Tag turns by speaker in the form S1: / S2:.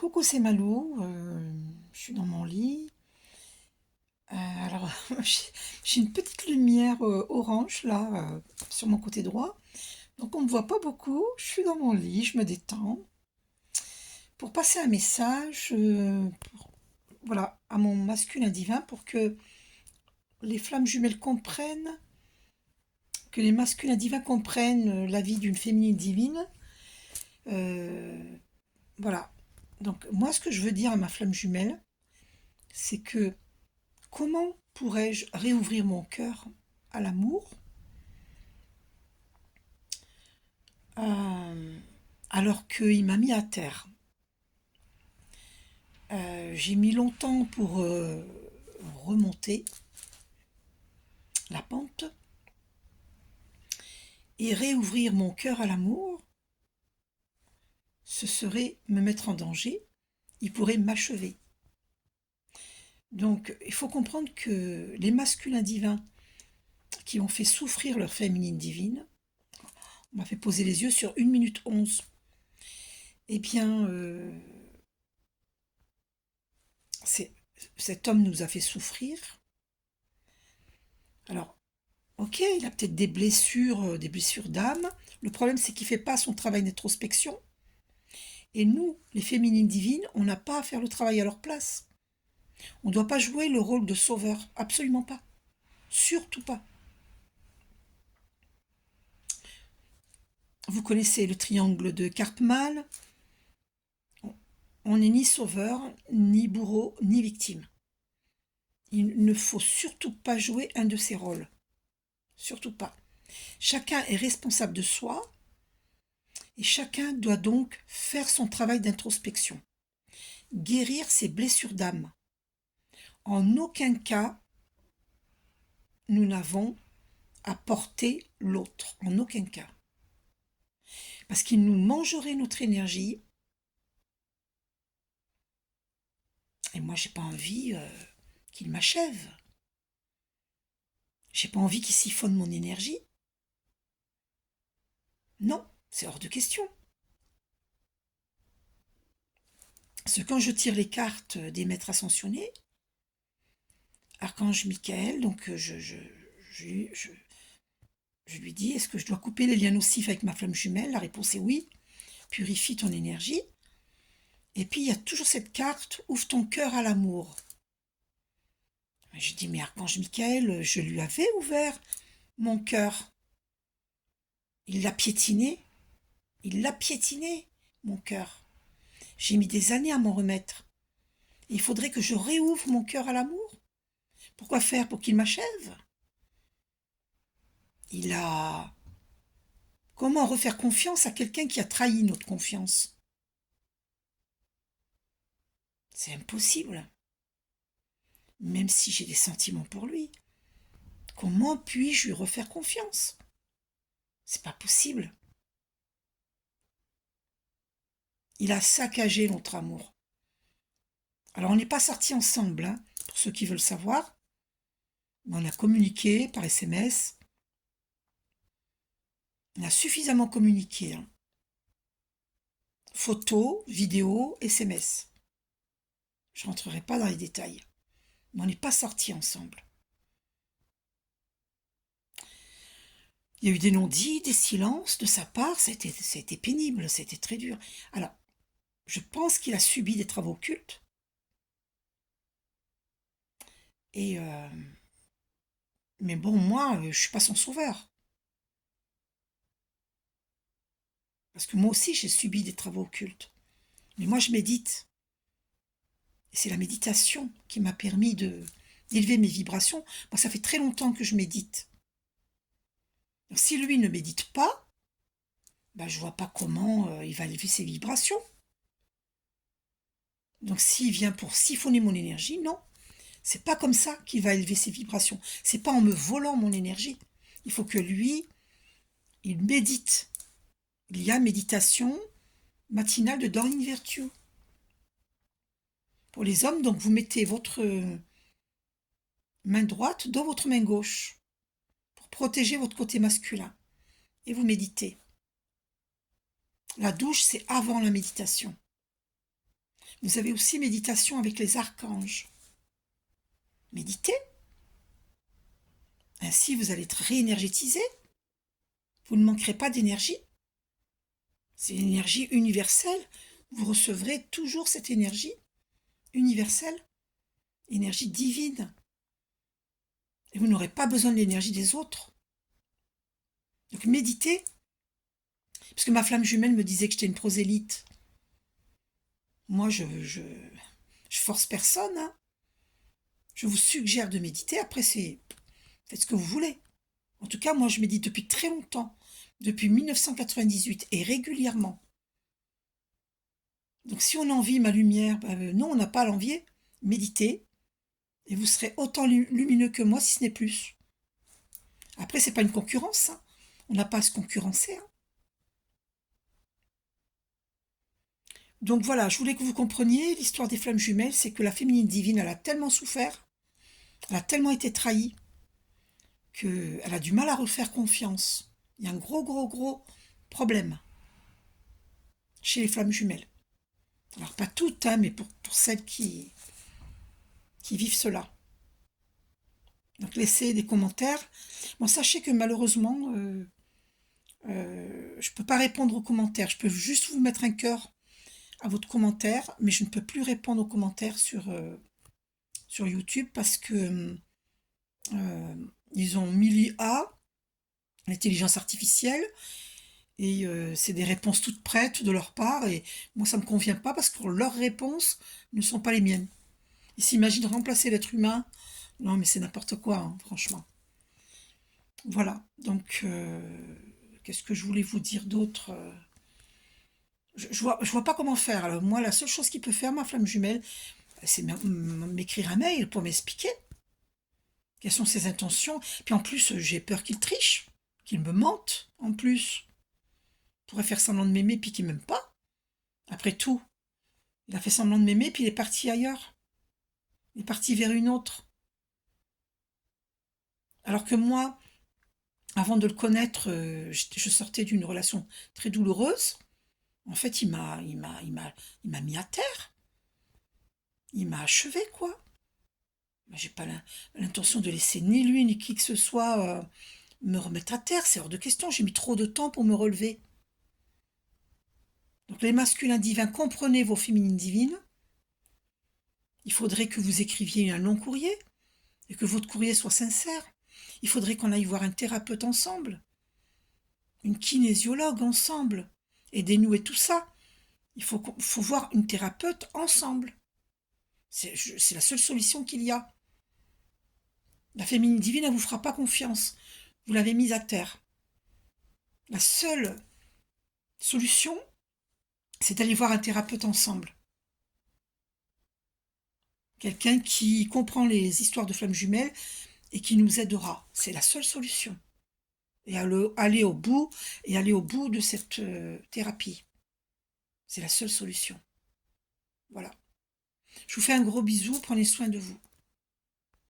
S1: Coucou, c'est Malou. Je suis dans mon lit. Alors, j'ai j'ai une petite lumière orange là sur mon côté droit. Donc, on ne me voit pas beaucoup. Je suis dans mon lit, je me détends. Pour passer un message voilà, à mon masculin divin pour que les flammes jumelles comprennent, que les masculins divins comprennent la vie d'une féminine divine. Euh, voilà. Donc, moi, ce que je veux dire à ma flamme jumelle, c'est que comment pourrais-je réouvrir mon cœur à l'amour euh, alors qu'il m'a mis à terre? J'ai mis longtemps pour remonter la pente et réouvrir mon cœur à l'amour, ce serait me mettre en danger, il pourrait m'achever. Donc il faut comprendre que les masculins divins qui ont fait souffrir leur féminine divine, on m'a fait poser les yeux sur 1 minute 11. Eh bien, c'est, cet homme nous a fait souffrir. Alors, ok, il a peut-être des blessures d'âme. Le problème, c'est qu'il ne fait pas son travail d'introspection. Et nous, les féminines divines, on n'a pas à faire le travail à leur place. On ne doit pas jouer le rôle de sauveur. Absolument pas. Surtout pas. Vous connaissez le triangle de Karpman. On n'est ni sauveur, ni bourreau, ni victime. Il ne faut surtout pas jouer un de ces rôles. Surtout pas. Chacun est responsable de soi et chacun doit donc faire son travail d'introspection. Guérir ses blessures d'âme. En aucun cas, nous n'avons à porter l'autre. En aucun cas. Parce qu'il nous mangerait notre énergie. Et moi, j'ai pas envie qu'il m'achève. J'ai pas envie qu'il siphonne mon énergie. Non, c'est hors de question. Parce que quand je tire les cartes des maîtres ascensionnés, Archange Michael, donc je lui dis, est-ce que je dois couper les liens nocifs avec ma flamme jumelle? La réponse est oui. Purifie ton énergie. Et puis, il y a toujours cette carte, ouvre ton cœur à l'amour. Je dis, mais Archange Michael, je lui avais ouvert mon cœur. Il l'a piétiné. Il l'a piétiné, mon cœur. J'ai mis des années à m'en remettre. Et il faudrait que je réouvre mon cœur à l'amour. Pourquoi faire? Pour qu'il m'achève? Il a... Comment refaire confiance à quelqu'un qui a trahi notre confiance? C'est impossible. Même si j'ai des sentiments pour lui. Comment puis-je lui refaire confiance? C'est pas possible. Il a saccagé notre amour. Alors on n'est pas sortis ensemble, hein, pour ceux qui veulent savoir. Mais on a communiqué par SMS. On a suffisamment communiqué. Hein. Photos, vidéos, SMS. Je ne rentrerai pas dans les détails. Mais on n'est pas sortis ensemble. Il y a eu des non-dits, des silences de sa part. C'était pénible, c'était très dur. Alors, je pense qu'il a subi des travaux occultes. Et mais bon, moi, je suis pas son sauveur. Parce que moi aussi, j'ai subi des travaux occultes. Mais moi, je médite. Et c'est la méditation qui m'a permis d'élever mes vibrations. Moi, ça fait très longtemps que je médite. Donc, si lui ne médite pas, ben, je vois pas comment il va élever ses vibrations. Donc, s'il vient pour siphonner mon énergie, non. C'est pas comme ça qu'il va élever ses vibrations. C'est pas en me volant mon énergie. Il faut que lui, il médite. Il y a méditation matinale de Doreen Virtue. Pour les hommes, donc vous mettez votre main droite dans votre main gauche pour protéger votre côté masculin. Et vous méditez. La douche, c'est avant la méditation. Vous avez aussi méditation avec les archanges. Méditez. Ainsi, vous allez être réénergétisé. Vous ne manquerez pas d'énergie. C'est l'énergie universelle. Vous recevrez toujours cette énergie universelle, énergie divine. Et vous n'aurez pas besoin de l'énergie des autres. Donc méditez. Parce que ma flamme jumelle me disait que j'étais une prosélyte. Moi, je force personne. Hein. Je vous suggère de méditer. Après, faites ce que vous voulez. En tout cas, moi, je médite depuis très longtemps. Depuis 1998 et régulièrement. Donc si on envie ma lumière, non, on n'a pas à l'envier. Méditez. Et vous serez autant lumineux que moi, si ce n'est plus. Après, c'est pas une concurrence. Hein. On n'a pas à se concurrencer. Hein. Donc voilà, je voulais que vous compreniez l'histoire des flammes jumelles, c'est que la féminine divine, elle a tellement souffert, elle a tellement été trahie, qu'elle a du mal à refaire confiance. Il y a un gros problème chez les flammes jumelles. Alors pas toutes, hein, mais pour celles qui vivent cela. Donc laissez des commentaires. Bon, sachez que malheureusement, je ne peux pas répondre aux commentaires. Je peux juste vous mettre un cœur à votre commentaire, mais je ne peux plus répondre aux commentaires sur YouTube parce que ils ont mis l'IA, l'intelligence artificielle, et c'est des réponses toutes prêtes de leur part, et moi ça me convient pas parce que leurs réponses ne sont pas les miennes. Ils s'imaginent remplacer l'être humain. Non mais c'est n'importe quoi, hein, franchement. Voilà, donc qu'est-ce que je voulais vous dire d'autre je vois pas comment faire. Alors moi, la seule chose qu'il peut faire, ma flamme jumelle, c'est m'écrire un mail pour m'expliquer quelles sont ses intentions. Puis en plus, j'ai peur qu'il triche, qu'il me mente, en plus. Il pourrait faire semblant de m'aimer puis qu'il m'aime pas. Après tout, il a fait semblant de m'aimer puis il est parti ailleurs. Il est parti vers une autre. Alors que moi, avant de le connaître, je sortais d'une relation très douloureuse. En fait, il m'a mis à terre. Il m'a achevé, quoi. J'ai pas l'intention de laisser ni lui ni qui que ce soit me remettre à terre. C'est hors de question. J'ai mis trop de temps pour me relever. Donc les masculins divins, comprenez vos féminines divines. Il faudrait que vous écriviez un long courrier et que votre courrier soit sincère. Il faudrait qu'on aille voir un thérapeute ensemble, une kinésiologue ensemble, et dénouer tout ça. Il faut voir une thérapeute ensemble. C'est la seule solution qu'il y a. La féminine divine, elle ne vous fera pas confiance. Vous l'avez mise à terre. La seule solution, c'est d'aller voir un thérapeute ensemble. Quelqu'un qui comprend les histoires de flammes jumelles et qui nous aidera. C'est la seule solution. Et aller au bout de cette thérapie. C'est la seule solution. Voilà. Je vous fais un gros bisou, prenez soin de vous.